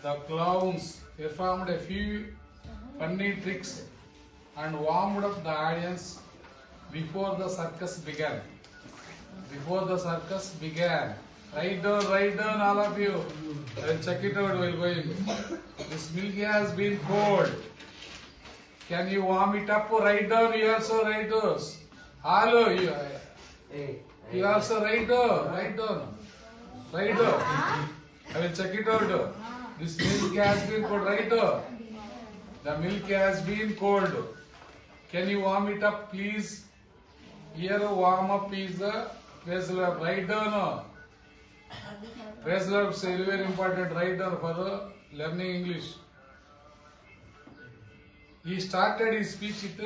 The clowns performed a few funny tricks and warmed up the audience before the circus began. Before the circus began. Write down, all of you. And check it out while going. This milk has been cold. Can you warm it up? Write down. You also write those. Hello, you also write down. Write down. I will check it out. This milk has been cold. Write down. The milk has been cold. Can you warm it up, please? Here, warm up is the phrasal verb. Write down. Phrasal verbs are very important. Write down for learning English. He started his speech with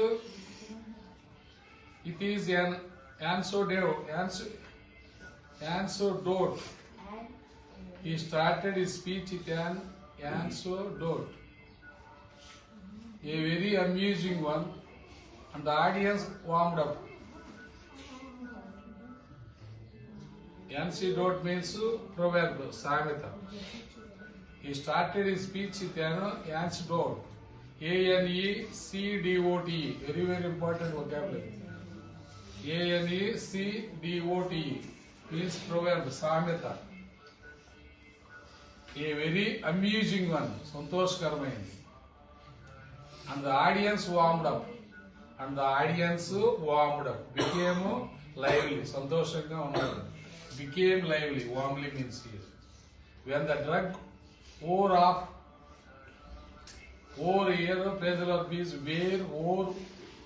it is an anecdote. He started his speech with an anecdote. A very amusing one, and the audience warmed up. Anecdote means proverb, samita. He started his speech with an anecdote. A-N-E-C-D-O-T-E. Very, very important vocabulary. A-N-E-C-D-O-T-E means proverb, samita. A very amusing one, santoshkaramaindi. And the audience warmed up. Became lively. Santoshanga unnadu. Became lively. Warmly means here. When the drug wore off, wore here, phrasal verb is wear, wore,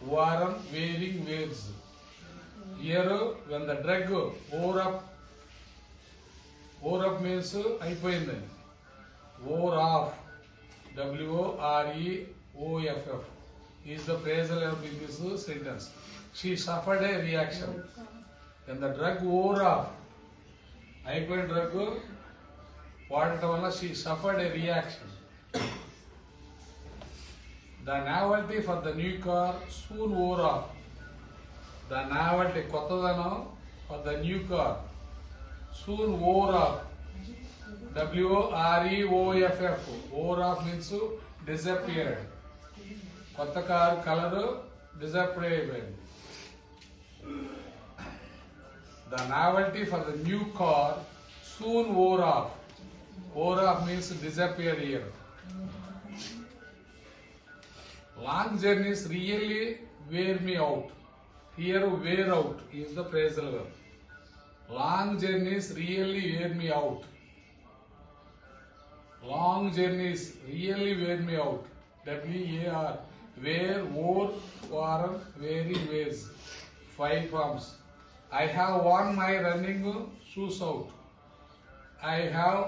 worn, wearing, wears. Here, when the drug wore up means అయిపోయింది. Wore off, W-O-R-E-O-F-F is the phrasal verb in this sentence. She suffered a reaction. When the drug wore off, అయిపోయిన drug వాడటం వల్ల she suffered a reaction. The novelty for the new car soon wore off. The novelty, కొత్తదనం for the new car soon wore off. W-O-R-E-O-F-F. Wore off means disappeared. కొత్త car colour disappear అయిపోయింది. The novelty for the new car soon wore off. Wore off means disappear here. Long journeys really wear me out. Here, wear out is the phrasal verb. Long journeys really wear me out. Long journeys really wear me out. W-A-R. Wear, wore, worn, wearing, wears. 5 forms. I have worn my running shoes out. I have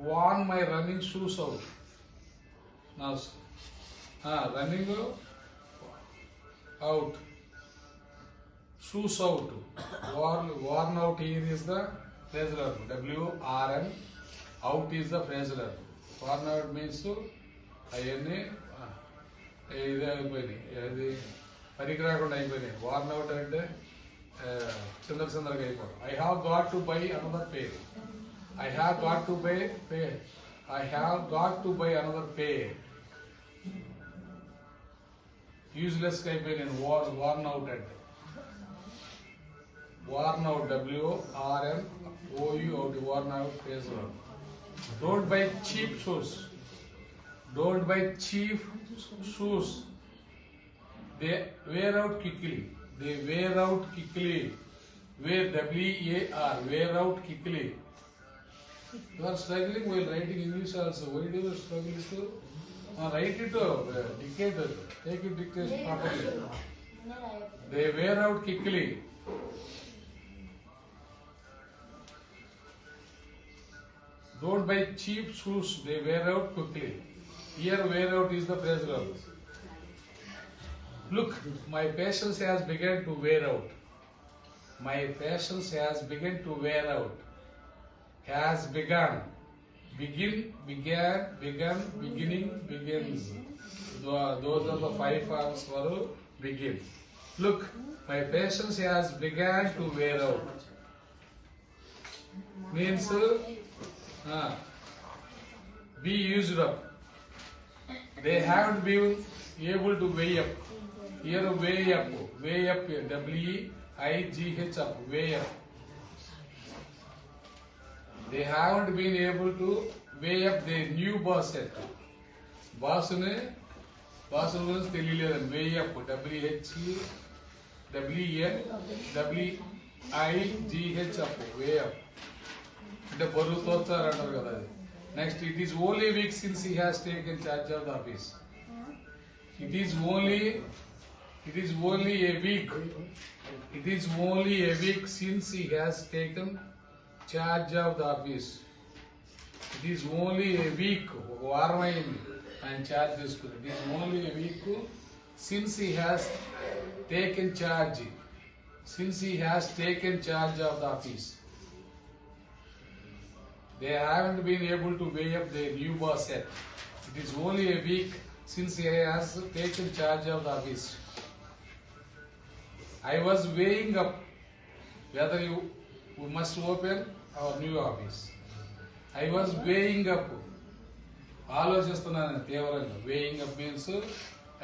worn my running shoes out. Now, running out. Shoes out. Worn out here is the phrasal verb. W-R-N. Out is the phrasal verb. Worn out means అవన్నీ ఇది అయిపోయినాయి. అది పనికి రాకుండా అయిపోయినాయి. Warn out అంటే చిందరగా అయిపోవడం. I have got to buy another pair. I have got to buy another pair. Useless గా అయిపోయినాయి. వార్న్ అవుట్ అంటే worn out, W-O-R-N-O-U-out, worn out phrasal verb. Don't buy cheap shoes. Don't buy cheap shoes. They wear out quickly. Wear, W-A-R, wear out quickly. You are struggling while writing English also. Why do you struggle to write it? Dictate it. Take it dictation properly. They wear out quickly. Don't buy cheap shoes, they wear out quickly. Here, wear out is the phrasal verb. Look, my patience has begun to wear out. My patience has begun to wear out. Has begun. Begin, began, beginning, begins. Those are the 5 forms for begin. Look, my patience has begun to wear out. Means be used up. They haven't been able to weigh up. Here weigh up, W-E-I-G-H up, weigh up. They haven't been able to weigh up their new boss yet. Boss గురించి తెలియలేదండి. weigh up, W-E-W-I-G-H up, weigh up. అంటే బరువు తోస్తారు అంటారు కదా అది. Next, it is only a week since he has taken charge of the office. It is only a week. It is only a week since he has taken charge of the office. It is only a week. ఒక వారం అయింది ఆయన charge తీసుకుని. It is only a week since he has taken charge. Since he has taken charge of the office. They haven't been able to weigh up their new boss yet. It is only a week since he has taken charge of the office. I was weighing up whether we must open our new office. I was weighing up. ఆలోచిస్తున్నాను తీవ్రంగా. weighing up means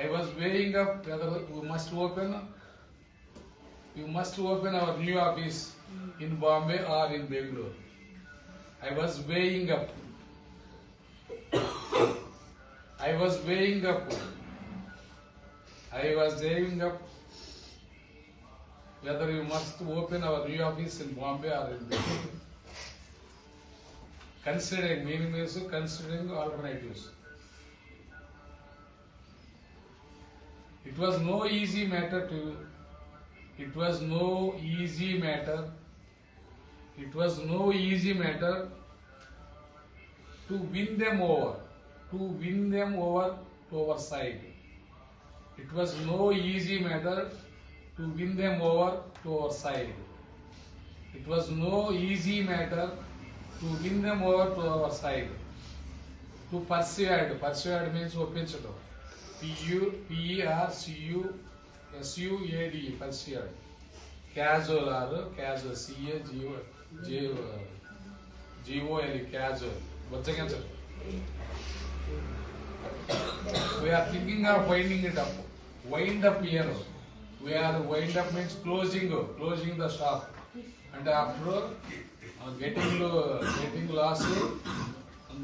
I was weighing up whether we must open our new office in Bombay or in Bangalore. I was weighing up. I was weighing up. I was weighing up whether we must open our new office in Bombay or in Bangalore. Considering, meaning means considering alternatives. It was no easy matter to win them over to our side. It was no easy matter to win them over to our side. It was no easy matter to win them over to our side. To persuade means ఒప్పించడం. P-E-R-C-U-S-U-A-D, persuade. Casual, C-A-G-O-L, casual. బుజ్జగించడం. We are thinking of winding it up. Wind up here. Wind up means closing the shop. And after getting loss,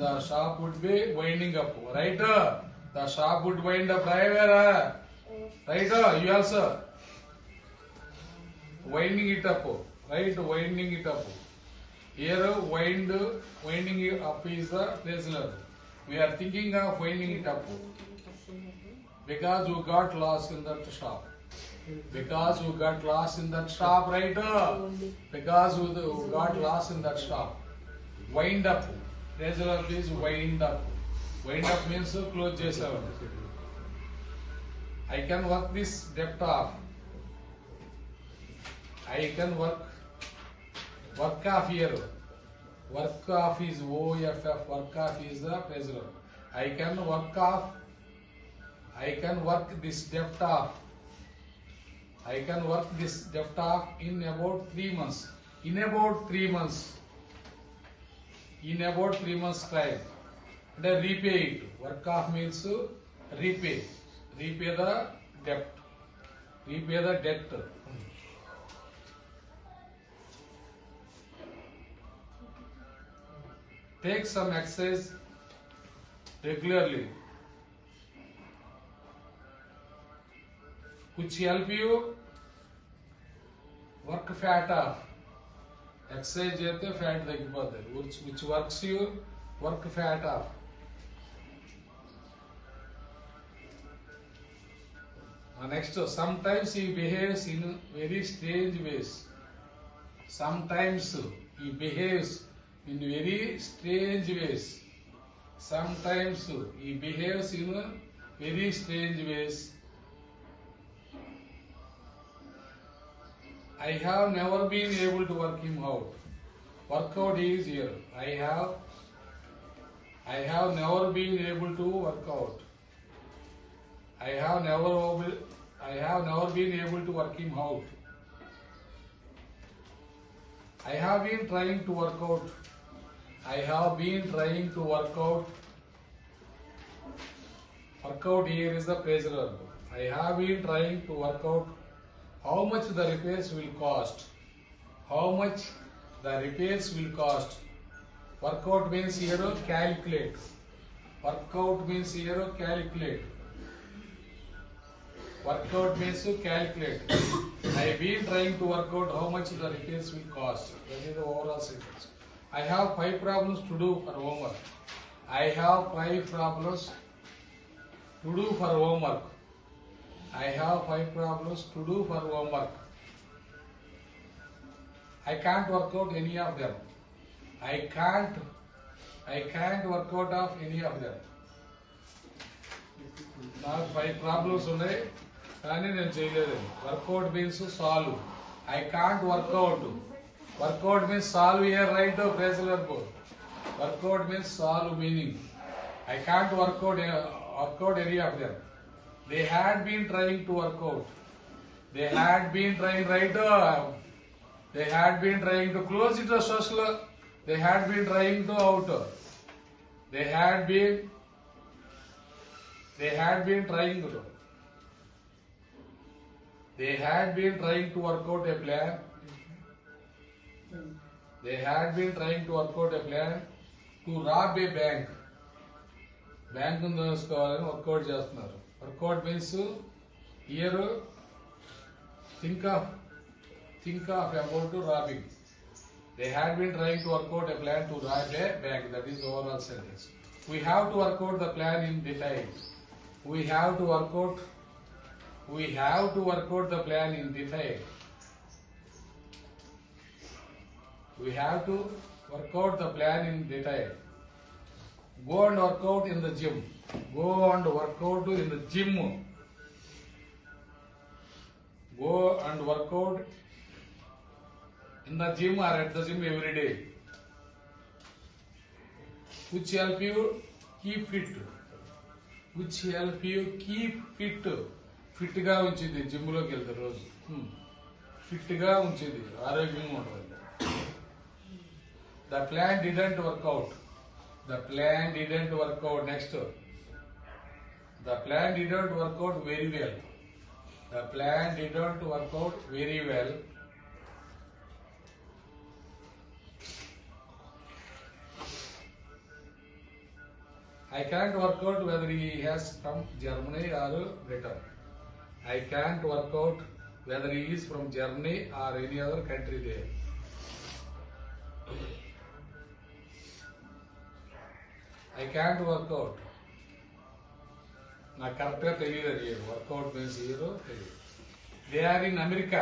the shop would be winding up. Right? The shop would wind up. Right? You also winding it up. Right? Winding it up. Here winding it up is the prisoner. We are thinking of winding it up because we got lost in that shop. Because we got lost in that shop, right? Because we got lost in that shop. Wind up. Prisoner is wind up. Wind up means close చేసావు. I can work this debt off. I can work off here. Work off is OFF. Work off is the prisoner. I can work this debt off. I can work this debt off in about 3 months. In about 3 months time. And repay it. Work off means repay. Repay the debt. Repay the debt. Take some exercise regularly, which help you work fat off. Exercise చేస్తే fat తగ్గిపోతుంది. Which works you work fat off. Next, sometimes he behaves in very strange ways. Sometimes he behaves in very strange ways. Sometimes he behaves in very strange ways. I have never been able to work him out. Workout is here. I have never been able to work out. I have never been able to work him out. I have been trying to work out. I have been trying to work out Work out here is the phrasal verb. I have been trying to work out how much the repairs will cost. How much the repairs will cost. Work out means here calculate. Work out means here calculate. Work out means to calculate. I have been trying to work out how much the repairs will cost. That is the overall sentence. I have 5 problems to do for homework. I have 5 problems to do for homework. I have 5 problems to do for homework. I can't work out any of them. I can't work out of any of them. నాకు 5 problems ఉన్నాయి కానీ నేను చేయలేదండి. Work out means solve. I can't work out. Work out means solve here right phrasal verb. Work out means solve meaning. I can't work out any of them. They had been trying to work out. They had been trying right. They had been trying to close it to social. They had been trying to out. They had been trying to. They had been trying to work out a plan. They had been trying to work out a plan to rob a bank. Bank దోసుకోవాలని work out చేస్తున్నారు. Work out means here think of about robbing. They had been trying to work out a plan to rob a bank. That is overall sentence. We have to work out the plan in detail. We have to work out the plan in detail. We have to work out the plan in detail. Go and work out in the gym. Go and work out in the gym. Go and work out in the gym or at the gym every day. Which help you keep fit. Which help you keep fit. Fit గా ఉంచింది. Gym లోకి వెళ్తారు రోజు. Fit గా ఉంచింది, ఆరోగ్యంగా ఉంటుంది. The plan didn't work out. The plan didn't work out. Next. The plan didn't work out very well. The plan didn't work out very well. I can't work out whether he has from Germany or Britain. I can't work out whether he is from Germany or any other country there. I can't work out. నాకు కరెక్ట్గా తెలియదు అది. Work out means hero తెలియదు. They are in America.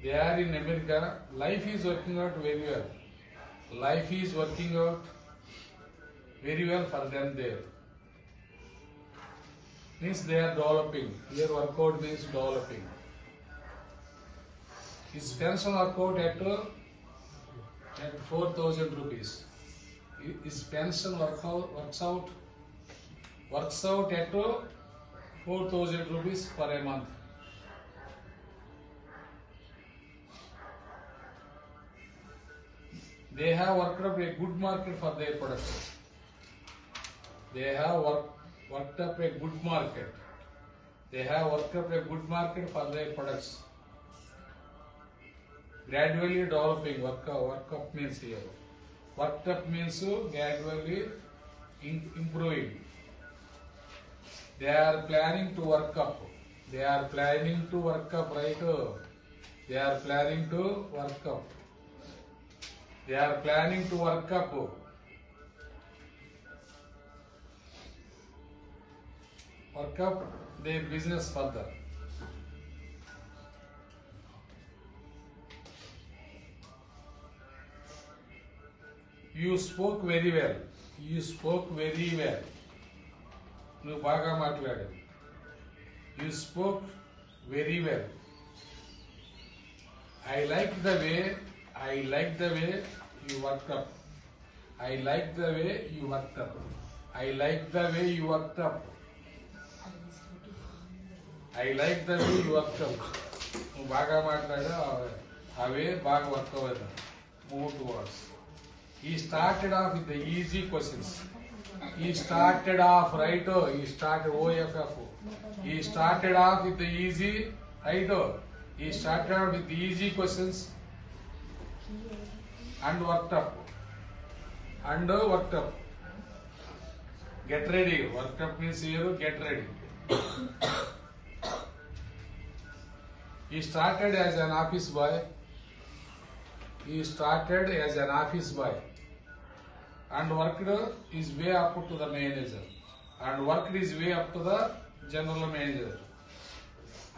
They are in America. Life is working out very well. Life is working out very well for them there. Means they are developing. Here workout means developing. His pension workout at 4,000 rupees. His pension works out at 4,000 rupees per a month. They have worked up a good market for their products. They have worked up a good market. They have worked up a good market for their products. Gradually developing. Work up means here. Worked up means gradually improving. They are planning to work up. They are planning to work up, right? They are planning to work up. They are planning to work up. Work up their business further. You spoke very well. You spoke very well. నువ్వు బాగా మాట్లాడావు. You spoke very well. I like the way you worked up. I like the way you worked up. I like the way you worked up. I like the way you worked up. నువ్వు బాగా మాట్లాడావు. అవే బాగా work అవ్వదు. Move towards. He started off with the easy questions. He started off right. He started OFF. He started off with the easy right. He started off with the easy questions and worked up. And worked up. Get ready. Worked up means here get ready. He started as an office boy. He started as an office boy and worked his way up to the manager and worked his way up to the general manager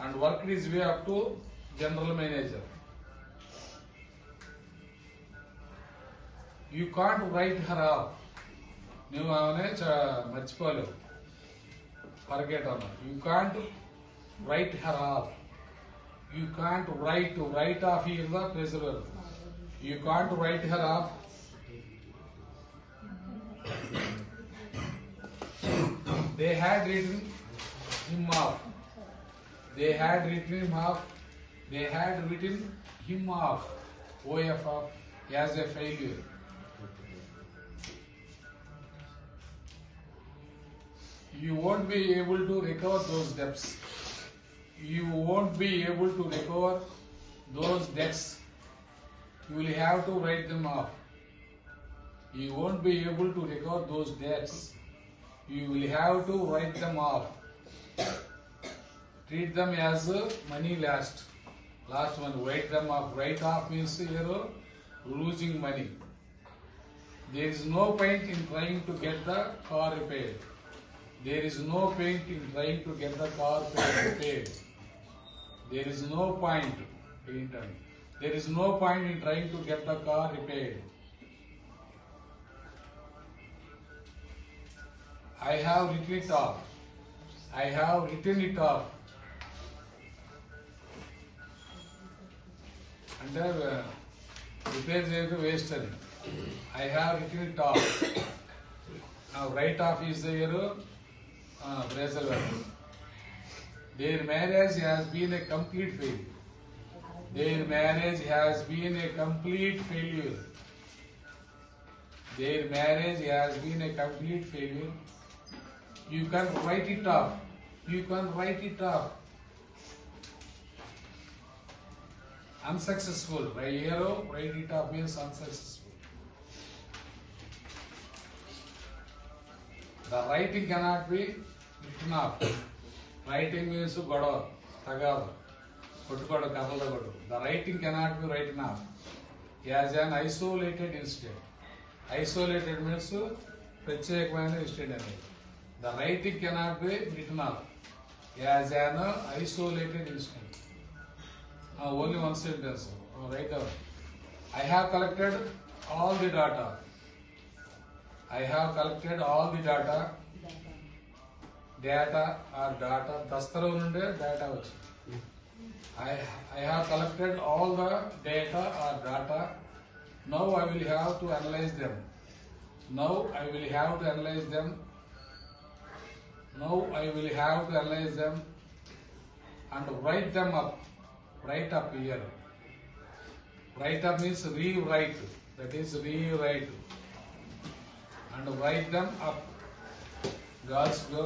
and worked his way up to general manager. You can't write her off. నువ్వు ఆమెనే మర్చిపోలేవు. Forget her. You can't write her off. You can't write off here the phrasal verb. You can't write her off. They had written him off. They had written him off. They had written him off. OF as a failure. You won't be able to recover those debts. You won't be able to recover those debts. You will have to write them off. You won't be able to recover those debts. You will have to write them off. Treat them as money last. Last one, write them off. Write off means here losing money. There is no point in trying to get the car repaired. There is no point in trying to get the car repaired. There is no point. There is no point in trying to get the car repaired. I have written it off. I have written it off. Under repair చేయక waste అని. I have written it off. Now write off is the phrasal verb. Their marriage has been a complete failure. Their marriage has been a complete failure. Their marriage has been a complete failure. You can write it off. You can write it off. Unsuccessful. Write it off means unsuccessful. The writing cannot be written off. Writing means గొడవ తగాదు కొట్టుకోడు కథలతో కొడు. The writing cannot be written off as an isolated incident. Isolated means ప్రత్యేకమైన incident అనేది. The writing cannot be written off as an isolated incident. Only one sentence. Write down. I have collected all the data. I have collected all the data. Data or data. దస్తరం నుండే data వచ్చింది. I have collected all the data or data. Now I will have to analyze them. Now I will have to analyze them. Now I will have to analyze them and write them up. Write up here. Write up means rewrite. That is rewrite. And write them up. Girls go.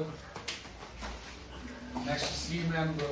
Next, C man go.